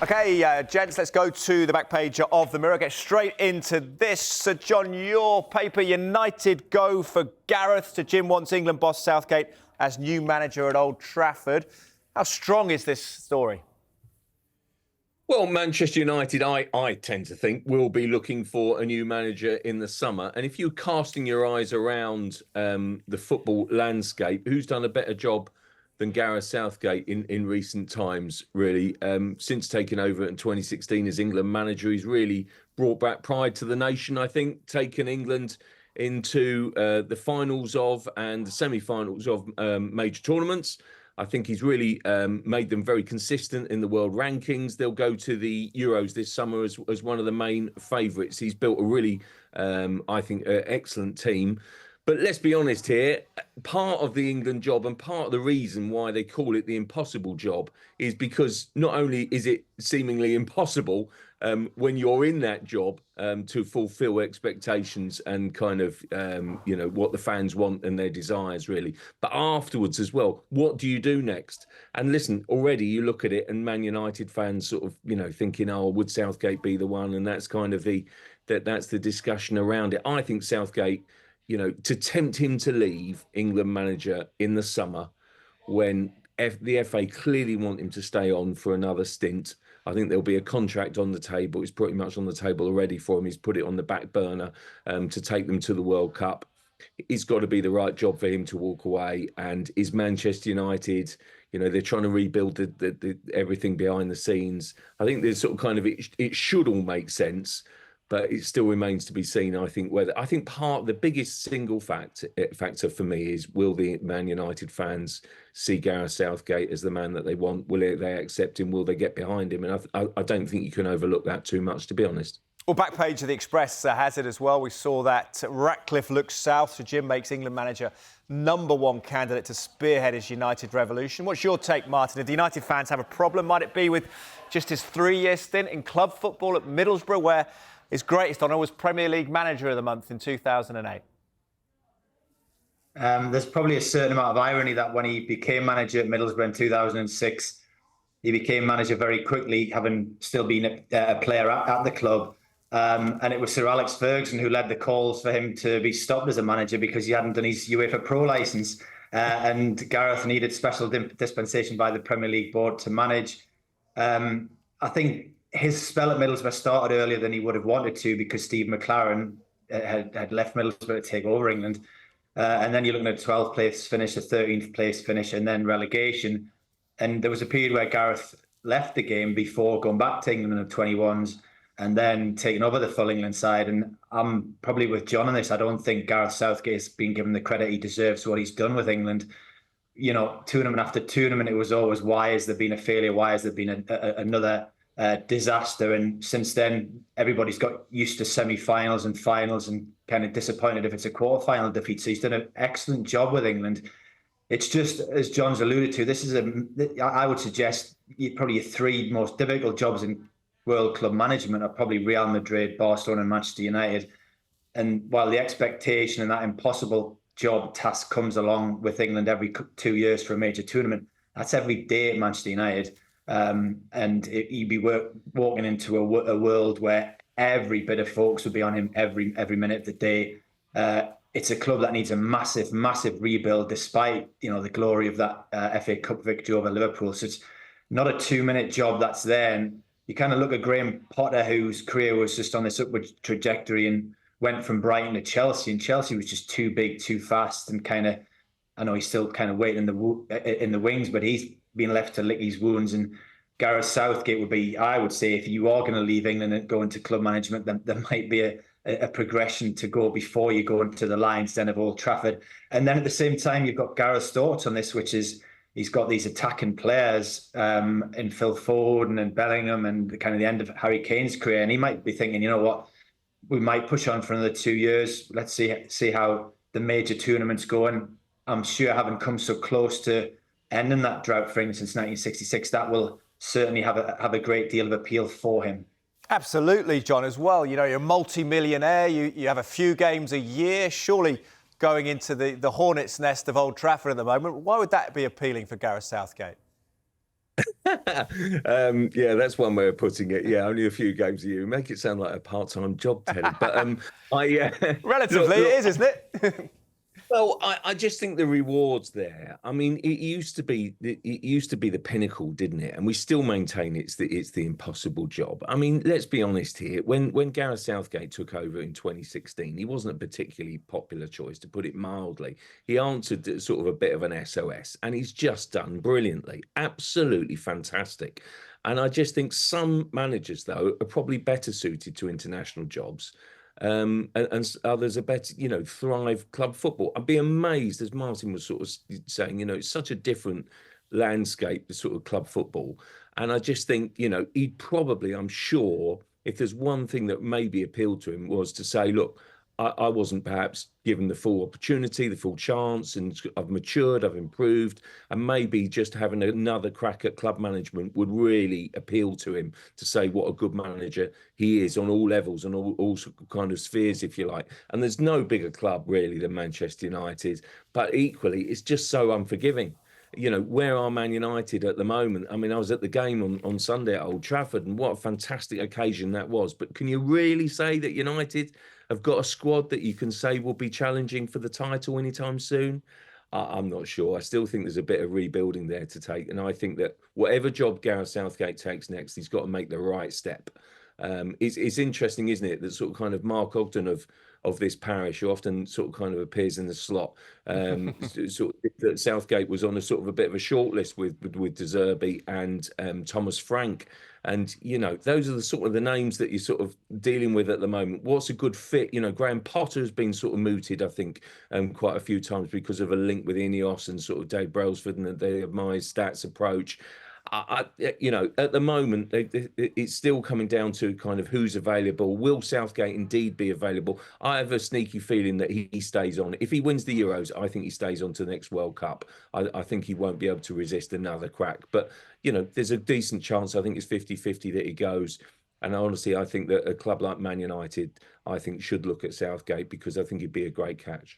OK, gents, let's go to the back page of the Mirror. Get straight into this. Sir John, your paper, United go for Gareth. Sir Jim wants England boss Southgate as new manager at Old Trafford. How strong is this story? Well, Manchester United, I tend to think, will be looking for a new manager in the summer. And if you're casting your eyes around the football landscape, who's done a better job than Gareth Southgate in recent times, really? Since taking over in 2016 as England manager, he's really brought back pride to the nation, I think, taken England into the finals of and the semi-finals of major tournaments. I think he's really made them very consistent in the world rankings. They'll go to the Euros this summer as one of the main favourites. He's built a really, I think, excellent team. But let's be honest here, part of the England job and part of the reason why they call it the impossible job is because not only is it seemingly impossible when you're in that job to fulfil expectations and kind of, what the fans want and their desires, really. But afterwards as well, what do you do next? And listen, already you look at it and Man United fans sort of, thinking, oh, would Southgate be the one? And that's kind of that's the discussion around it. I think Southgate, to tempt him to leave England manager in the summer when the FA clearly want him to stay on for another stint. I think there'll be a contract on the table. It's pretty much on the table already for him. He's put it on the back burner to take them to the World Cup. It's got to be the right job for him to walk away. And is Manchester United, they're trying to rebuild the everything behind the scenes. I think there's sort of kind of, it should all make sense. But it still remains to be seen, I think, part of the biggest single factor for me is, will the Man United fans see Gareth Southgate as the man that they want? Will they accept him? Will they get behind him? And I don't think you can overlook that too much, to be honest. Well, back page of the Express has it as well. We saw that Ratcliffe looks south. Sir Jim makes England manager #1 candidate to spearhead his United revolution. What's your take, Martin? Did the United fans have a problem? Might it be with just his 3-year stint in club football at Middlesbrough, where his greatest honour was Premier League Manager of the Month in 2008? There's probably a certain amount of irony that when he became manager at Middlesbrough in 2006, he became manager very quickly, having still been a player at the club. And it was Sir Alex Ferguson who led the calls for him to be stopped as a manager because he hadn't done his UEFA Pro licence. And Gareth needed special dispensation by the Premier League board to manage. I think his spell at Middlesbrough started earlier than he would have wanted to because Steve McLaren had left Middlesbrough to take over England. And then you're looking at a 12th place finish, a 13th place finish, and then relegation. And there was a period where Gareth left the game before going back to England in the 21s and then taking over the full England side. And I'm probably with John on this. I don't think Gareth Southgate has been given the credit he deserves for what he's done with England. Tournament after tournament, it was always, why has there been a failure? Why has there been another disaster? And since then, everybody's got used to semi-finals and finals and kind of disappointed if it's a quarter-final defeat. So he's done an excellent job with England. It's just, as John's alluded to, this is I would suggest probably your 3 most difficult jobs in world club management are probably Real Madrid, Barcelona and Manchester United. And while the expectation and that impossible job task comes along with England every 2 years for a major tournament, that's every day at Manchester United. And he'd be walking into a world where every bit of focus would be on him every minute of the day. It's a club that needs a massive, massive rebuild, despite the glory of that FA Cup victory over Liverpool. So it's not a 2-minute job that's there. And you kind of look at Graham Potter, whose career was just on this upward trajectory and went from Brighton to Chelsea. And Chelsea was just too big, too fast, and kind of, I know he's still kind of waiting in the wings, but he's been left to lick his wounds. And Gareth Southgate would be, I would say, if you are going to leave England and go into club management, then there might be a progression to go before you go into the Lions Den of Old Trafford. And then at the same time, you've got Gareth's thoughts on this, which is he's got these attacking players in Phil Foden and Bellingham and kind of the end of Harry Kane's career. And he might be thinking, you know what, we might push on for another 2 years. Let's see how the major tournaments go. And I'm sure, having come so close to ending that drought for England since 1966, that will certainly have a great deal of appeal for him. Absolutely, John, as well. You're a multi-millionaire. You have a few games a year. Surely going into the hornet's nest of Old Trafford at the moment, why would that be appealing for Gareth Southgate? Yeah, that's one way of putting it. Yeah, only a few games a year. Make it sound like a part-time job, Teddy. But Relatively, look, it is, isn't it? well, I just think the rewards there. I mean, it used to be the pinnacle, didn't it? And we still maintain it's the impossible job. I mean, let's be honest here. When Gareth Southgate took over in 2016, he wasn't a particularly popular choice, to put it mildly. He answered sort of a bit of an SOS, and he's just done brilliantly, absolutely fantastic. And I just think some managers, though, are probably better suited to international jobs. And others are better, thrive club football. I'd be amazed, as Martin was sort of saying, it's such a different landscape, the sort of club football. And I just think, he'd probably, I'm sure, if there's one thing that maybe appealed to him was to say, look, I wasn't perhaps given the full opportunity, the full chance, and I've matured, I've improved, and maybe just having another crack at club management would really appeal to him to say what a good manager he is on all levels and all kind of spheres, if you like. And there's no bigger club really than Manchester United, but equally, it's just so unforgiving. Where are Man United at the moment? I mean, I was at the game on Sunday at Old Trafford, and what a fantastic occasion that was. But can you really say that United have got a squad that you can say will be challenging for the title anytime soon? I'm not sure. I still think there's a bit of rebuilding there to take. And I think that whatever job Gareth Southgate takes next, he's got to make the right step. It's interesting, isn't it, that sort of kind of Mark Ogden of this parish, who often sort of kind of appears in the slot, sort of, that Southgate was on a sort of a bit of a short list with De Zerbi and Thomas Frank. And, those are the sort of the names that you're sort of dealing with at the moment. What's a good fit? Graham Potter has been sort of mooted, I think, quite a few times because of a link with Ineos and sort of Dave Brailsford and the admires stats approach. At the moment, it's still coming down to kind of who's available. Will Southgate indeed be available? I have a sneaky feeling that he stays on. If he wins the Euros, I think he stays on to the next World Cup. I think he won't be able to resist another crack. But, there's a decent chance. I think it's 50-50 that he goes. And honestly, I think that a club like Man United, I think, should look at Southgate because I think he'd be a great catch.